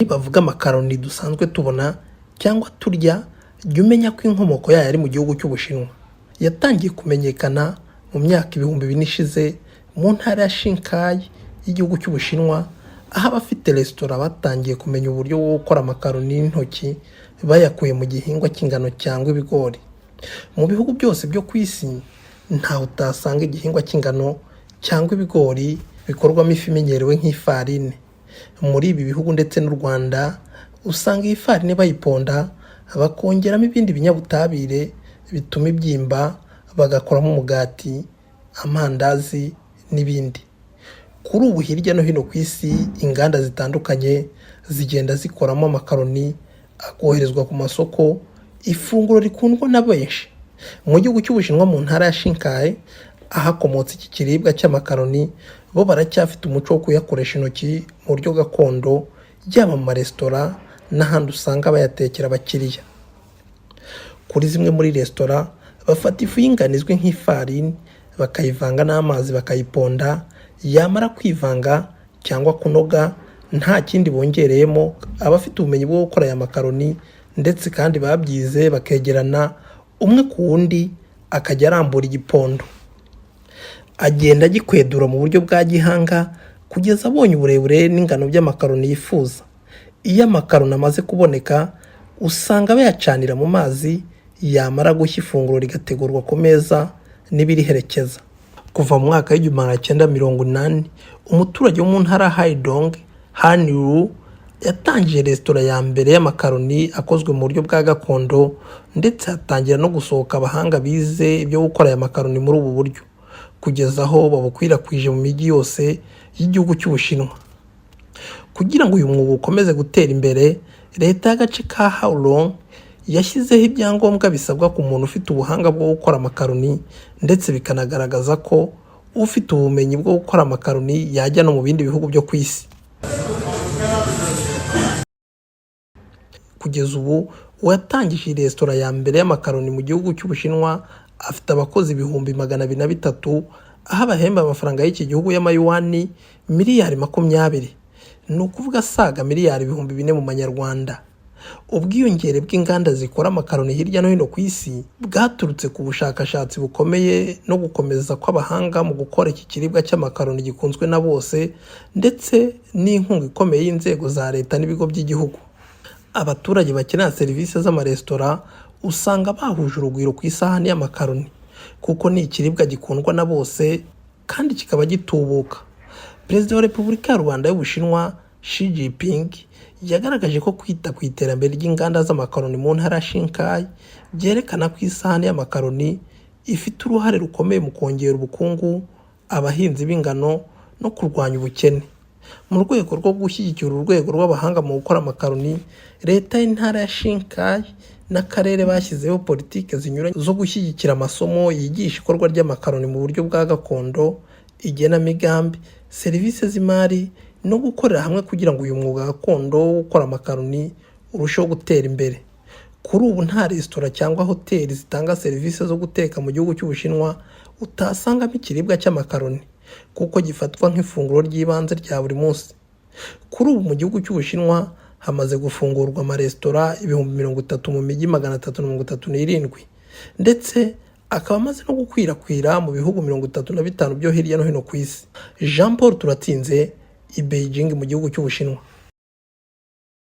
Bavuga makaroni dusanzwe tubona cyangwa turya, jya umenya ko inkomoko yayo ari mu gihugu cy'Ubushinwa. Yatangiye kumenyekana mu myaka ibihumbi bine ishize mu ntara ya Shanghai y'igihugu cy'Ubushinwa, aho abafite resitora batangiye kumenya uburyo bwo gukora makaroni n'intoki bayakuye mu gihingwa cy'ingano cyangwa ibigori. Mu bihugu byose byo ku isi ntaho utasanga igihingwa cy'ingano cyangwa ibigori bikorwamo ifu imenyerewe nk'ifarine. Muri ibi bihugu ndetse n'u Rwanda usanga iyi farine bayiponda bakongeramo ibindi binyabutabire bituma ibyimba, bagakoramo umugati, amandazi n'ibindi. Kuri ubu hirya no hino ku isi inganda zitandukanye zigenda zikoramo makaroni akoherezwa ku masoko, ifunguro rikundwa na benshi. Mu gihugu cy'Ubushinwa mu ntara ya Shanghai ahakomotse iki kiribwa cy'amakaroni, bo baracyafite umuco wo kuyakoresha intoki mu buryo gakondo, yaba mu maresitora n'ahandi usanga bayatekera abakiriya. Kuri zimwe muri resitora bafata ifu y'ingano izwi nk'ifarine bakayivanga n'amazi bakayiponda, yamara kwivanga cyangwa kunoga nta kindi bongereyemo. Abafite ubumenyi bwo gukora aya makaroni ndetse kandi babyize bakegerana umwe ku wundi, akajya arambura igipondo, agenda agikwedura mu buryo bwa gihanga kugeza abonye uburebure n'ingano by'amakaroni yifuza. Iyo amakaroni amaze kuboneka usanga bayacanira mu mazi, yamara gushya ifunguro rigategurwa ku meza n'ibiriherekeza. Kuva mu mwaka w'1980 umuturage wo mu ntara Haidong Hanyu yatangije resitora ya mbere y'amakaroni akozwe mu buryo bwa gakondo, ndetse hatangira no gusohoka abahanga bize ibyo gukora aya makaroni muri ubu buryo, kugeza aho babukwirakwije mu mijyi yose y'igihugu cy'Ubushinwa. Kugira ngo uyu mwuga ukomeze gutera imbere, leta y'agace ka Haolong yashyizeho ibyangombwa bisabwa ku muntu ufite ubuhanga bwo gukora amakaroni, ndetse bikanagaragaza ko ufite ubumenyi bwo gukora amakaroni yajya no mu bindi bihugu byo ku isi. Kugeza ubu uwatangije resitora ya mbere y'amakaroni mu gihugu cy'Ubushinwa afite abakozi 230,000, aho abahemba amafaranga y'iki gihugu y'amayuwani miliyari 20, ni ukuvuga asaga miliyari 4,000 mu manyarwanda. Ubwiyongere bw'inganda zikora amakaroni hirya no hino ku isi bwaturutse ku bushakashatsi bukomeye no gukomeza kw'abahanga mu gukora iki kiribwa cy'amakaroni gikunzwe na bose, ndetse n'inkunga ikomeye y'inzego za leta n'ibigo by'igihugu. Abaturage bakenera serivisi z'amaresitora usanga bahuje urugwiro ku isahani y'amakaroni, kuko ni ikiribwa gikundwa na bose kandi kikaba gitubuka. Perezida wa Repubulika ya Rwanda y'Ubushinwa Xi Jinping yagaragaje ko kwita ku iterambere ry'inganda z'amakaroni mu ntara ya Shanghai byerekana ko isahani y'amakaroni ifite uruhare rukomeye mu kongera ubukungu, abahinzi b'ingano no kurwanya ubukene. Mu rwego rwo gushyigikira urwego rw'abahanga mu gukora amakaroni, leta y'intara ya Shanghai n'akarere bashyizeho politike zinyuranye zo gushyigikira amasomo yigisha ikorwa ry'amakaroni mu buryo bwa gakondo, igenamigambi, serivisi z'imari no gukorera hamwe kugira ngo uyu mwuga gakondo wo gukora amakaroni urusheho gutera imbere. Kuri ubu nta resitora cyangwa hoteli zitanga serivisi zo guteka mu gihugu cy'Ubushinwa utasangamo ikiribwa cy'amakaroni, kuko gifatwa nk'ifunguro ry'ibanze rya buri munsi. Kuri ubu mu gihugu cy'Ubushinwa hamaze gufungurwa amaresitora 30,000 mu mijyi 337, ndetse akaba amaze no gukwirakwira mu bihugu 35 byo hirya no hino ku isi. Jean Paul Turatinze, i Beijing mu gihugu cy'Ubushinwa.